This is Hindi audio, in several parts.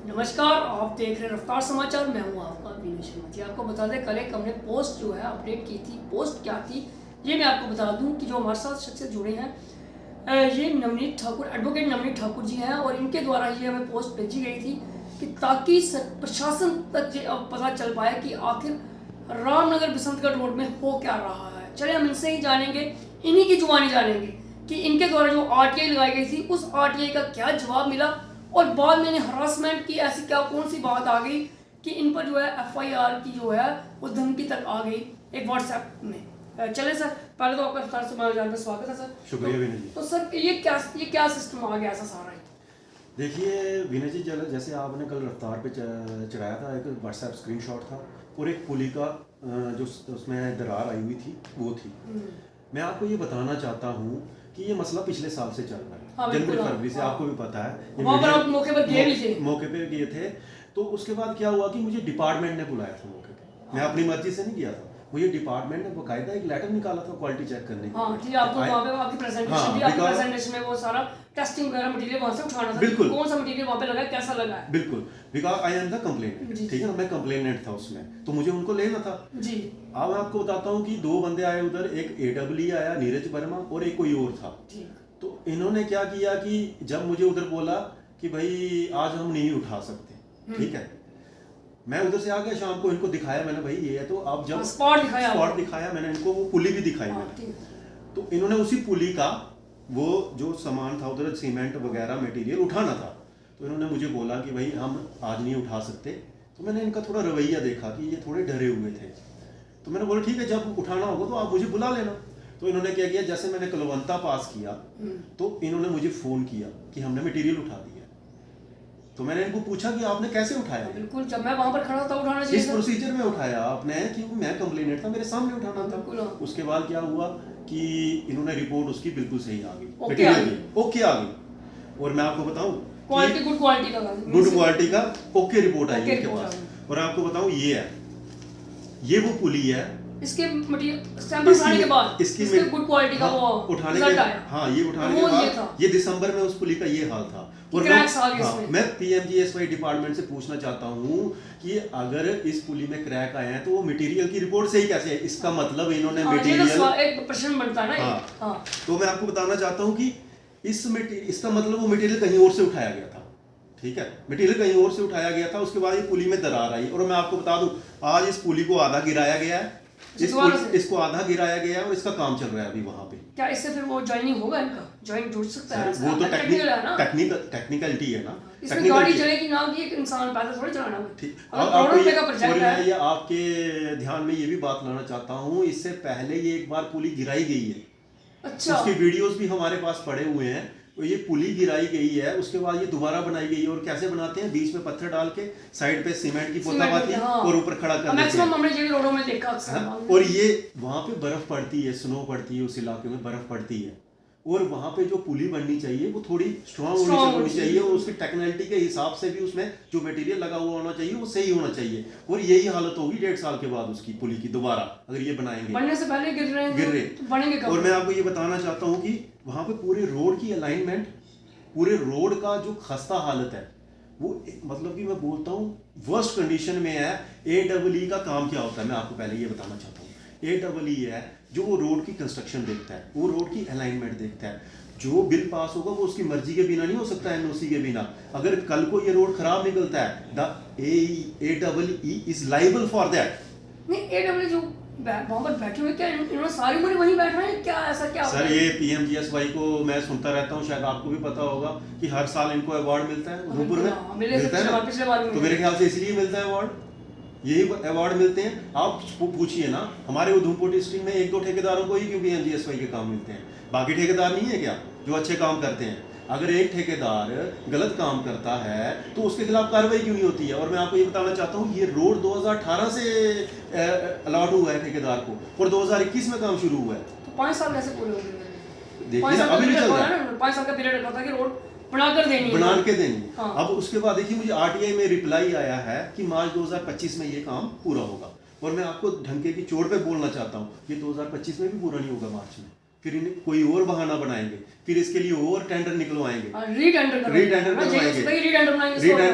नमस्कार, आप देख रहे हैं रफ्तार समाचार। मैं हूं आपका विनय शर्मा जी। आपको बता दें, कल एक हमने पोस्ट जो है अपडेट की थी। पोस्ट क्या थी ये मैं आपको बता दूं कि जो हमारे साथ शख्सियत जुड़े हैं, ये नवनीत ठाकुर, एडवोकेट नवनीत ठाकुर जी हैं, और इनके द्वारा ये हमें पोस्ट भेजी गई थी कि ताकि प्रशासन तक ये अब पता चल पाए कि आखिर रामनगर बसंतगढ़ रोड में हो क्या रहा है। चले हम इनसे ही जानेंगे, इन्हीं की जुबानी जानेंगे कि इनके द्वारा जो आरटीआई लगाई गई थी उस आरटीआई का क्या जवाब मिला, और बाद में हरासमेंट की ऐसी क्या कौन सी बात आ गई कि इन पर जो है एफआईआर की जो है वो धमकी तक आ गई एक व्हाट्सएप में। चले सर, पहले तो आपका रफ्तार समाचार में स्वागत है सर। शुक्रिया विनय जी। तो सर ये क्या सिस्टम आ गया ऐसा सारा? देखिए विनय जी, जैसे आपने कल रफ्तार पे चढ़ाया था, एक व्हाट्सएप स्क्रीनशॉट था और एक पुली का जो उसमें दरार आई हुई थी वो थी। मैं आपको ये बताना चाहता हूँ कि ये मसला पिछले साल से चल रहा है। हाँ, जनवरी फरवरी से, आपको भी पता है। वहाँ पर आप मौके पर गए भी थे। मौके पे गए थे। तो उसके बाद क्या हुआ कि मुझे डिपार्टमेंट ने बुलाया था मौके पे। मैं अपनी मर्जी से नहीं गया था, मुझे डिपार्टमेंट ने बकायदा एक लेटर निकाला था क्वालिटी चेक करने के। हाँ ठीक है, आपको वहाँ पे आपकी प्रेजेंटेशन थी, आपकी प्रेजेंटेशन में वो सारा टेस्टिंग वगैरह मटेरियल वहाँ से उठाना था। बिल्कुल, कौन सा मटेरियल वहाँ पे लगा है, कैसा लगा है। बिल्कुल, because I am the complainant. ठीक है ना, मैं कंप्लेनेंट था उसमें, तो मुझे उनको लेना था जी। अब मैं आपको बताता हूँ कि दो बंदे आए उधर, एक AEE आया नीरज वर्मा और एक कोई और था। तो इन्होंने क्या किया कि जब मुझे उधर बोला कि भाई आज हम नहीं उठा सकते, ठीक है, मैं उधर से आ गया, शाम को इनको दिखाया मैंने, भाई ये है। तो अब जब स्पॉट दिखाया मैंने इनको, वो पुली भी दिखाई मैंने। तो इन्होंने उसी पुली का वो जो सामान था उधर, सीमेंट वगैरह मटेरियल उठाना था, तो इन्होंने मुझे बोला कि भाई हम आज नहीं उठा सकते। तो मैंने इनका थोड़ा रवैया देखा कि ये थोड़े डरे हुए थे। तो मैंने बोला ठीक है, जब उठाना होगा तो आप मुझे बुला लेना। तो इन्होंने क्या किया, जैसे मैंने कलवंता पास किया तो इन्होंने मुझे फोन किया कि हमने मटेरियल उठा दिया। तो मैंने इनको पूछा कि आपने कैसे उठाया? बिल्कुल, जब मैं वहां पर खड़ा था उठाना चाहिए। इस प्रोसीजर में उठाया आपने कि मैं कंप्लेनेंट था, मेरे सामने उठाना था। उसके बाद क्या हुआ कि इन्होंने रिपोर्ट उसकी बिल्कुल सही आ गई, ओके आ गई। और मैं आपको बताऊं, गुड क्वालिटी का ओके रिपोर्ट आई इनके पास। और आपको बताऊं, ये वो पुली है, इसके मटेरियल सैंपल उठाने के बाद इसकी गुड क्वालिटी का वो उठाने के बाद, हाँ ये उठाने के बाद ये दिसंबर में उस पुली का ये हाल था। और मैं PMGSY डिपार्टमेंट से पूछना चाहता हूँ कि अगर इस पुली में क्रैक आए हैं तो वो मटेरियल की रिपोर्ट सही कैसे है? इसका मतलब इन्होंने मटेरियल, एक प्रश्न बनता है ना। हाँ, तो मैं आपको बताना चाहता हूँ कि इसका मतलब वो मटेरियल कहीं और से उठाया गया था। ठीक है, मटेरियल कहीं और से उठाया गया था। उसके बाद ये पुली में दरार आई, और मैं आपको बता दूं आज इस पुली को आधा गिराया गया है, इसको आधा गिराया गया है और इसका काम चल रहा है अभी वहां पे। क्या इससे फिर वो जॉइनिंग होगा, इनका जॉइंट जुड़ सकता है? वो तो टेक्निकलिटी है ना, इसमें गाड़ी चलेगी ना कि एक इंसान पैदल थोड़ी चलाना है। ठीक, और ये आपके ध्यान में ये भी बात लाना चाहता हूँ, इससे पहले ये एक बार पुली गिराई गई है। अच्छा, उसके वीडियोस भी हमारे पास पड़े हुए हैं। तो ये पुली गिराई गई है, उसके बाद ये दोबारा बनाई गई है। और कैसे बनाते हैं, बीच में पत्थर डाल के साइड पे सीमेंट की पोतापाती और ऊपर खड़ा कर देते हैं। मैक्सिमम हमने जो रोडों में देखा अक्सर। और ये वहां पे बर्फ पड़ती है, स्नो पड़ती है, उस इलाके में बर्फ पड़ती है, और वहां पे जो पुली बननी चाहिए वो थोड़ी स्ट्रॉन्ग होनी चाहिए, और उसकी टेक्निकलिटी के हिसाब से भी उसमें जो मटेरियल लगा हुआ होना चाहिए वो सही होना चाहिए। और यही हालत होगी 1.5 साल के बाद उसकी पुली की दोबारा, अगर ये बनाएंगे। बनने से पहले गिर रहे तो बनेंगे कब? और मैं आपको ये बताना चाहता हूँ कि वहां पे पूरे रोड की अलाइनमेंट, पूरे रोड का जो खस्ता हालत है वो, मतलब कि मैं बोलता हूँ वर्स्ट कंडीशन में है। AEE का काम क्या होता है मैं आपको पहले ये बताना चाहता हूँ। AEE है जो वो रोड की कंस्ट्रक्शन देखता है, वो रोड की अलाइनमेंट देखता है। जो बिल पास होगा वो उसकी मर्जी के बिना नहीं हो सकता, NOC के बिना। अगर कल को ये रोड खराब निकलता है, the AEE is liable for that. नहीं, AEE जो वहां पर बैठे हुए, क्या इन्होंने सारी उम्र वहीं बैठ रहे हैं? क्या ऐसा क्या सर, ये PMGSY को मैं सुनता रहता हूँ, शायद आपको भी पता होगा कि हर साल इनको अवार्ड मिलता है उधमपुर में, मिलता है ना? तो मेरे ख्याल से इसलिए मिलता है अवार्ड, यही अवार्ड मिलते हैं। आप पूछिए ना, हमारे उधमपुर डिस्ट्रिक्ट में 1-2 ठेकेदारों को ही क्यों PMGSY के काम मिलते हैं? बाकी ठेकेदार नहीं है क्या जो अच्छे काम करते हैं? अगर एक ठेकेदार गलत काम करता है तो उसके खिलाफ कार्रवाई क्यों नहीं होती है? और मैं आपको ये बताना चाहता हूँ, ये रोड 2018 से अलॉट हुआ है ठेकेदार को, और 2021 में काम शुरू हुआ है। तो 5 साल कैसे पूरे हो गए? देखिए ना, अभी नहीं चल रहा है। 5 साल का पीरियड रखा था कि रोड बना कर देनी। हाँ। अब उसके बाद देखिए, मुझे RTI में रिप्लाई आया है कि मार्च 2025 में ये काम पूरा होगा। और मैं आपको ढंके की चोट पे बोलना चाहता हूँ, ये 2025 में भी पूरा नहीं होगा मार्च में। फिर इन्हें कोई और बहाना बनाएंगे, फिर इसके लिए और टेंडर निकलवाएंगे, रीटेंडर रीटेंडर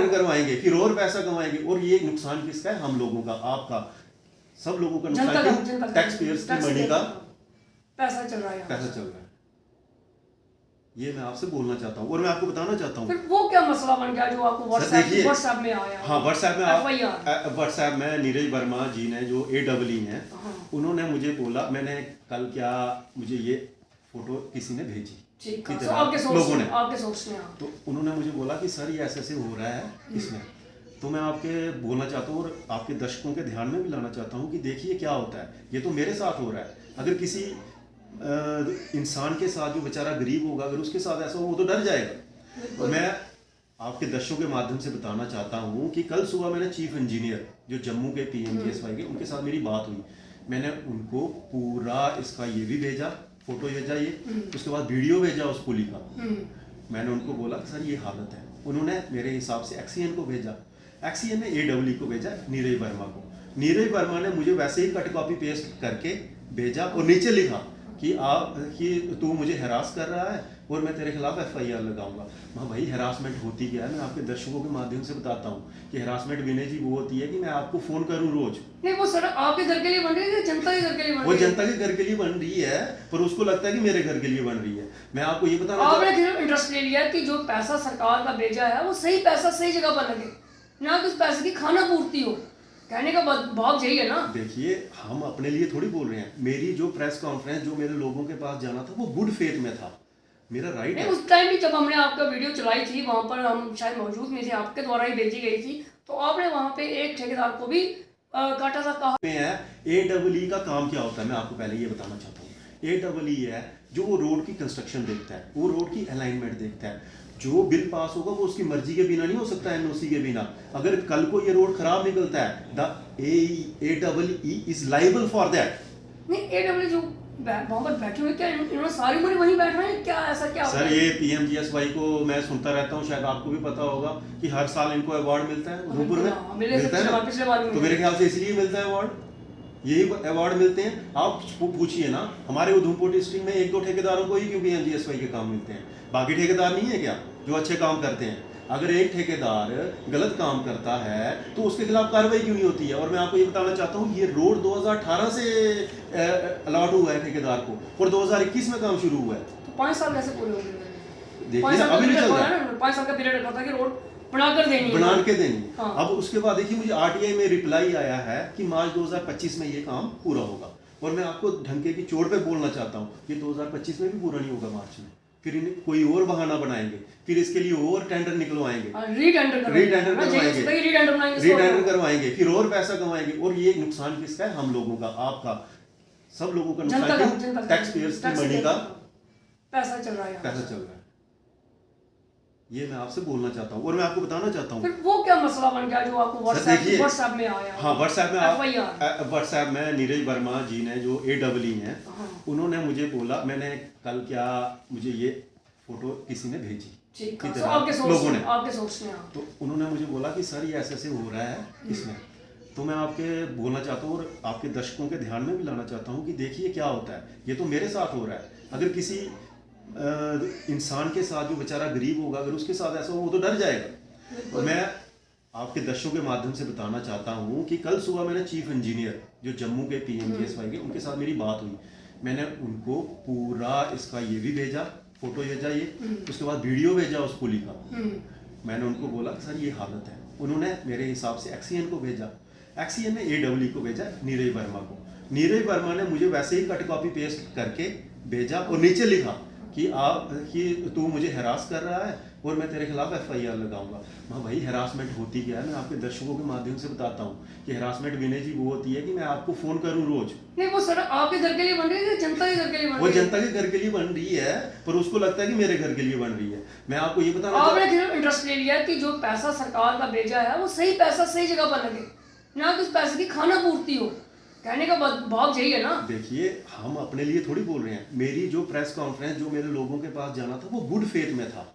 करवाएंगे, फिर और पैसा कमाएंगे। और ये नुकसान किसका है? हम लोगों का, आपका, सब लोगों का नुकसान, टैक्स पेयर्स की मनी का पैसा चल रहा है, पैसा चल रहा है। ये मैं आपसे बोलना चाहता हूँ और मैं आपको बताना चाहता हूँ। फिर वो क्या मसला बन गया जो आपको व्हाट्सएप में आया? हाँ, व्हाट्सएप में नीरज वर्मा जी ने, जो AEE हैं, उन्होंने मुझे बोला, मैंने कल क्या, मुझे ये फोटो किसी ने भेजी, लोगों ने, तो उन्होंने मुझे बोला कि सर ये ऐसे हो रहा है इसमें। तो मैं आपके बोलना चाहता हूँ और आपके दर्शकों के ध्यान में भी लाना चाहता हूँ कि देखिए क्या होता है, ये तो मेरे साथ हो रहा है। अगर किसी इंसान के साथ, जो बेचारा गरीब होगा, अगर उसके साथ ऐसा हो, वो तो डर जाएगा। और मैं आपके दर्शकों के माध्यम से बताना चाहता हूँ कि कल सुबह मैंने चीफ इंजीनियर जो जम्मू के PMGSY के, उनके साथ मेरी बात हुई। मैंने उनको पूरा इसका ये भी भेजा, फोटो भेजा, ये उसके बाद वीडियो भेजा उस पुली का। मैंने उनको बोला कि सर ये हालत है। उन्होंने मेरे हिसाब से XCN को भेजा, XCN ने AEE को भेजा, नीरज वर्मा को। नीरज वर्मा ने मुझे वैसे ही कट कॉपी पेस्ट करके भेजा और नीचे लिखा कि तू मुझे हैरास कर रहा है और मैं तेरे खिलाफ FIR लगाऊंगा। मैं भाई हैरासमेंट होती क्या है? मैं आपके दर्शकों के माध्यम से बताता हूँ कि हैरासमेंट विनय जी वो होती है कि मैं आपको फोन करूँ रोज। नहीं, वो सर आपके घर के लिए बन रही है, जनता के घर के लिए बन रही है? वो जनता के घर के लिए बन रही है, पर उसको लगता है कि मेरे घर के लिए बन रही है। मैं आपको ये बताना, आपने इंटरेस्ट ले लिया कि जो पैसा सरकार का भेजा है वो सही पैसा सही जगह पर लगे, ना कि उस पैसे की खाना पूर्ति हो। कहने का भाव यही है ना। देखिए, हम अपने लिए थोड़ी बोल रहे हैं। मेरी जो प्रेस कॉन्फ्रेंस, जो मेरे लोगों के पास जाना था, वो गुड फेथ में था, मेरा राइट है। उस टाइम भी जब हमने आपका वीडियो चलाई थी, वहां पर हम शायद मौजूद नहीं थे, आपके द्वारा ही भेजी गई थी, तो आपने वहां पे एक ठेकेदार को भी काटा था। कहा AEE का काम क्या होता है, मैं आपको पहले ये बताना चाहता हूँ। AEE है जो वो रोड की कंस्ट्रक्शन देखता है, वो रोड की अलाइनमेंट देखता है। जो बिल पास होगा वो उसकी मर्जी के बिना नहीं हो सकता, NOC के बिना। अगर कल को ये रोड खराब निकलता है, the AEE is liable for that. नहीं, AEE जो वहां पर बैठे हुए, क्या इन्होंने सारी उम्र वहीं बैठ रहे हैं? क्या ऐसा क्या सर, ये PMGSY को मैं सुनता रहता हूँ, शायद आपको भी पता होगा कि हर साल इनको अवार्ड मिलता है, उधमपुर में मिलता है ना? तो मेरे ख्याल से इसलिए मिलता है अवार्ड, यही अवार्ड मिलते हैं। आप पूछिए ना, हमारे उधमपुर डिस्ट्रिक्ट में 1-2 ठेकेदारों को ही क्यों PMGSY के काम मिलते हैं? बाकी ठेकेदार नहीं है क्या जो अच्छे काम करते हैं? अगर एक ठेकेदार गलत काम करता है तो उसके खिलाफ कार्रवाई क्यों नहीं होती है? और मैं आपको ये बताना चाहता हूँ, ये रोड 2018 से अलॉट हुआ है ठेकेदार को और 2021 में काम शुरू हुआ है। तो 5 साल कैसे पूरे हो गए? देखिए, अभी नहीं चल रहा है। 5 साल का पीरियड रखा था कि रोड बना के देनी। हाँ। अब उसके बाद देखिए, मुझे RTI में रिप्लाई आया है कि मार्च 2025 में ये काम पूरा होगा। और मैं आपको ढंके की चोट पे बोलना चाहता हूँ, ये 2025 में भी पूरा नहीं होगा मार्च में। फिर इन्हें कोई और बहाना बनाएंगे, फिर इसके लिए और टेंडर निकलवाएंगे, रीटेंडर करवाएंगे, फिर और पैसा कमाएंगे। और ये नुकसान किसका है? हम लोगों का, आपका, सब लोगों का नुकसान, टैक्स पेयर्स की मनी का पैसा चल रहा है। ये मैं आपसे बोलना चाहता हूँ और मैं आपको बताना चाहता हूँ। फिर वो क्या मसला बन गया जो आपको व्हाट्सएप में आया? हाँ, व्हाट्सएप में नीरज वर्मा जी ने, जो AEE हैं, उन्होंने मुझे बोला, मैंने कल क्या, मुझे ये फोटो किसी ने भेजी, लोगों ने, तो उन्होंने मुझे बोला कि सर ये ऐसे हो रहा है इसमें। तो मैं आपके बोलना चाहता हूँ और आपके दर्शकों के ध्यान में भी लाना चाहता हूँ कि देखिए क्या होता है, ये तो मेरे साथ हो रहा है। अगर किसी इंसान के साथ, जो बेचारा गरीब होगा, अगर उसके साथ ऐसा हो, वो तो डर जाएगा। और मैं आपके दर्शकों के माध्यम से बताना चाहता हूँ कि कल सुबह मैंने चीफ इंजीनियर जो जम्मू के PMGSY के, उनके साथ मेरी बात हुई। मैंने उनको पूरा इसका ये भी भेजा, फोटो भेजा, ये उसके बाद वीडियो भेजा उस पुली का। मैंने उनको बोला कि सर ये हालत है। उन्होंने मेरे हिसाब से XCN को भेजा, XCN ने AEE को भेजा, नीरज वर्मा को। नीरज वर्मा ने मुझे वैसे ही कट कॉपी पेस्ट करके भेजा और नीचे लिखा कि तू मुझे हैरास कर रहा है और मैं तेरे खिलाफ FIR लगाऊंगा। मैं भाई हैरासमेंट होती क्या है? मैं आपके दर्शकों के माध्यम से बताता हूँ कि हैरासमेंट विनय जी वो होती है कि मैं आपको फोन करूँ रोज। नहीं, वो सर आपके घर के लिए बन रही है, जनता के घर के लिए बन रही है? वो जनता के घर के लिए बन रही है, पर उसको लगता है कि मेरे घर के लिए बन रही है। मैं आपको ये बताना, आपने इंटरेस्ट ले लिया कि जो पैसा सरकार का भेजा है वो सही पैसा सही जगह पर लगे, ना कि उस पैसे की खाना पूर्ति हो। कहने का भाव यही है ना। देखिए, हम अपने लिए थोड़ी बोल रहे हैं। मेरी जो प्रेस कॉन्फ्रेंस, जो मेरे लोगों के पास जाना था, वो गुड फेथ में था,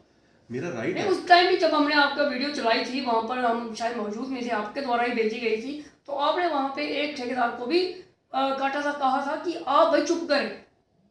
मेरा राइट है। उस टाइम भी जब हमने आपका वीडियो चलाई थी, वहां पर हम शायद मौजूद नहीं थे, आपके द्वारा ही भेजी गई थी, तो आपने वहां पे एक ठेकेदार को भी काटा था, कहा था कि आप भाई चुप करें,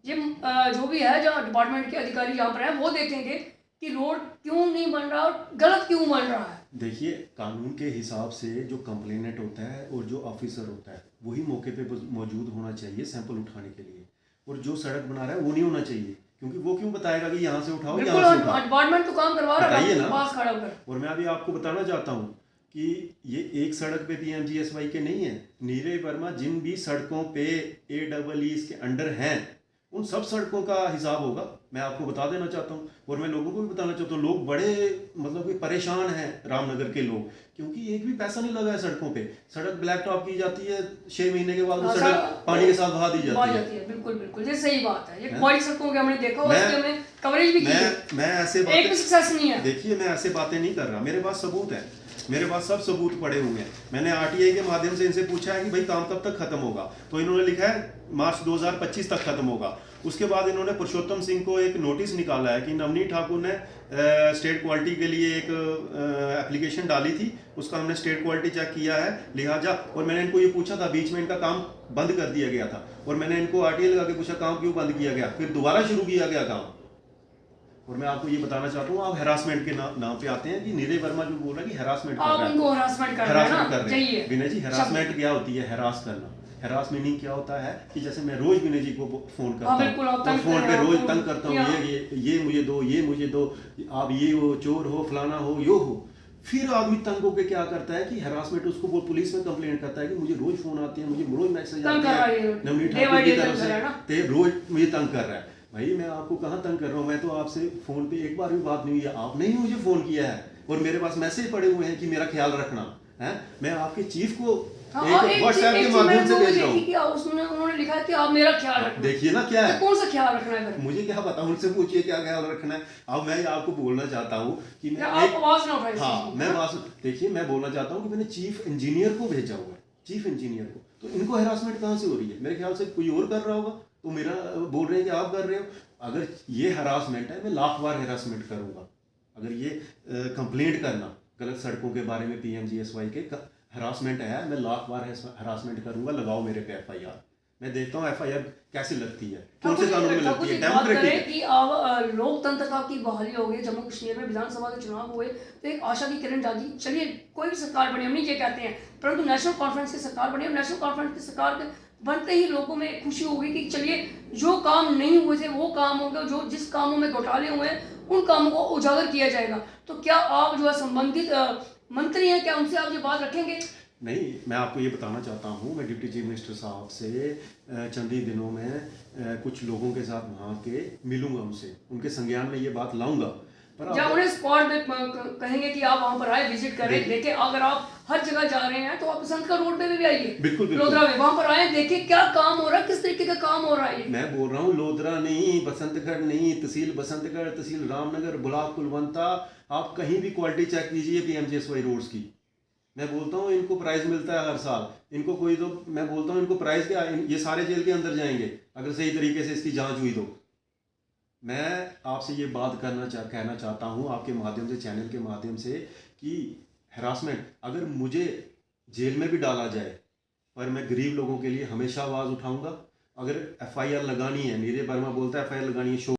ये जो भी है, जहाँ डिपार्टमेंट के अधिकारी जहाँ पर हैं, वो देखेंगे कि रोड क्यों नहीं बन रहा और गलत क्यों बन रहा है। देखिए, कानून के हिसाब से जो कंप्लेनेंट होता है और जो ऑफिसर होता है वही मौके पे मौजूद होना चाहिए सैंपल उठाने के लिए, और जो सड़क बना रहा है वो नहीं होना चाहिए, क्योंकि वो क्यों बताएगा कि यहाँ से उठाओ, बिल्कुल, यहाँ से उठाओ। डिपार्टमेंट तो काम करवा रहा है बताइए आपके ना। पास खड़ा होकर। और मैं अभी आपको बताना चाहता हूँ कि ये एक सड़क पे पीएमजीएसवाई के नहीं है, नीरे वर्मा जिन भी सड़कों पे AEE इसके अंडर हैं उन सब सड़कों का हिसाब होगा। मैं आपको बता देना चाहता हूँ और मैं लोगों को भी बताना चाहता हूँ। लोग बड़े मतलब कि परेशान हैं रामनगर के लोग, क्योंकि एक भी पैसा नहीं लगा है सड़कों पे। सड़क ब्लैक टॉप की जाती है, 6 महीने के बाद वो सड़क पानी के साथ बहा दी जाती है। बिल्कुल बिल्कुल, ये सही बात है। ये बड़ी सड़कों के हमने देखा और इसकी हमने कवरेज भी की है। मैं ऐसे एक भी सक्सेस नहीं है। देखिए, मैं ऐसे बातें नहीं कर रहा, मेरे पास सबूत है, मेरे पास सब सबूत पड़े हुए हैं। मैंने RTI के माध्यम से इनसे पूछा है कि भाई काम कब तक खत्म होगा, तो इन्होंने लिखा है मार्च 2025 तक खत्म होगा। उसके बाद इन्होंने पुरुषोत्तम सिंह को एक नोटिस निकाला है कि नवनीत ठाकुर ने स्टेट क्वालिटी के लिए एक एप्लीकेशन डाली थी, उसका हमने स्टेट क्वालिटी चेक किया है, लिहाजा। और मैंने इनको ये पूछा था, बीच में इनका काम बंद कर दिया गया था, और मैंने इनको RTI लगा के पूछा काम क्यों बंद किया गया, फिर दोबारा शुरू किया गया काम। और मैं आपको ये बताना चाहता हूँ, आप हैरासमेंट के नाम पे आते हैं कि नीरज वर्मा जो बोल रहा है कि हैरासमेंट कर रहा है, आप उनको हैरासमेंट कर रहे हैं ना। विनय जी, हैरासमेंट क्या होती है? हैरास करना। हैरास मीनिंग क्या होता है कि जैसे मैं रोज विनय जी को फोन करता हूँ और फोन पे रोज तंग करता हूँ, ये मुझे दो, ये मुझे दो, आप ये हो, चोर हो, फलाना हो, यो हो। फिर आदमी तंग होकर क्या करता है कि हरासमेंट, उसको वो पुलिस में कंप्लेंट करता है कि मुझे रोज फोन आते हैं, मुझे रोज मैसेज आते हैं नवनीत ठाकुर की तरफ से, रोज मुझे तंग कर रहा है। भाई मैं आपको कहाँ तंग कर रहा हूँ? मैं तो आपसे फोन पे एक बार भी बात नहीं हुई है, आपने ही मुझे फोन किया है और मेरे पास मैसेज पड़े हुए हैं कि मेरा ख्याल रखना है। मैं आपके चीफ को एक व्हाट्सएप के माध्यम से भेज रहा हूँ, उन्होंने लिखा है कि आप मेरा ख्याल रखना। देखिए ना क्या है, तो कौन सा ख्याल रखना है? मुझे क्या पता, उनसे पूछिए क्या ख्याल रखना है। अब मैं आपको बोलना चाहता हूँ कि मैं आप आवाज ना उठाइए। हाँ, मैं देखिए, मैं बोलना चाहता हूँ कि मैंने चीफ इंजीनियर को भेजा हुआ है, चीफ इंजीनियर को। तो इनको हैरासमेंट कहाँ से हो रही है? मेरे ख्याल से कोई और कर रहा होगा, तो मेरा बोल रहे हैं कि आप कर रहे हो। अगर ये हैरासमेंट है, मैं लाख बार हैरासमेंट करूंगा। अगर ये कंप्लेंट करना गलत सड़कों के बारे में पीएमजीएसवाई के हैरासमेंट है, मैं लाख बार हैरासमेंट करूंगा। लगाओ मेरे पे FIR, मैं देखता हूँ FIR कैसे लगती है, कौन से कानून में लगती है। डेमोक्रेटिक है कि अब लोकतंत्र की बहाली हो गई। जम्मू कश्मीर में विधानसभा के चुनाव हुए तो एक आशा की किरण जागी। चलिए, कोई भी सरकार बनी, हम नहीं ये कहते हैं, परंतु नेशनल कॉन्फ्रेंस की सरकार बनी। नेशनल कॉन्फ्रेंस की सरकार बनते ही लोगों में खुशी होगी कि चलिए जो काम नहीं हुए थे वो काम होंगे, जो जिस कामों में घोटाले हुए हैं उन कामों को उजागर किया जाएगा। तो क्या आप जो है संबंधित मंत्री हैं, क्या उनसे आप ये बात रखेंगे? नहीं, मैं आपको ये बताना चाहता हूँ, मैं डिप्टी चीफ मिनिस्टर साहब से चंद ही दिनों में कुछ लोगों के साथ वहाँ के मिलूंगा, उनसे उनके संज्ञान में ये बात लाऊंगा। पर या उन्हें स्पॉट में कहेंगे कि आप वहाँ पर आए, विजिट करें, देखें। अगर आप हर जगह जा रहे हैं तो आप बसंत रोड पे भी आइए, बिल्कुल लोधरा में, वहाँ पर आए, देखें क्या काम हो रहा है, किस तरीके का काम हो रहा है। मैं बोल रहा हूँ लोधरा नहीं, बसंतगढ़ नहीं, तहसील बसंतगढ़, तहसील रामनगर, ब्लॉक कुलवंता, आप कहीं भी क्वालिटी चेक कीजिए पीएमजीएसवाई रोड्स की। मैं बोलता हूँ इनको प्राइज मिलता है हर साल, इनको कोई तो, मैं बोलता हूँ इनको प्राइज क्या, ये सारे जेल के अंदर जाएंगे अगर सही तरीके से इसकी जांच हुई तो। मैं आपसे ये बात कहना चाहता हूँ आपके माध्यम से, चैनल के माध्यम से, कि हैरासमेंट अगर मुझे जेल में भी डाला जाए पर मैं गरीब लोगों के लिए हमेशा आवाज़ उठाऊंगा। अगर FIR लगानी है, नीरज वर्मा बोलता है FIR लगानी है,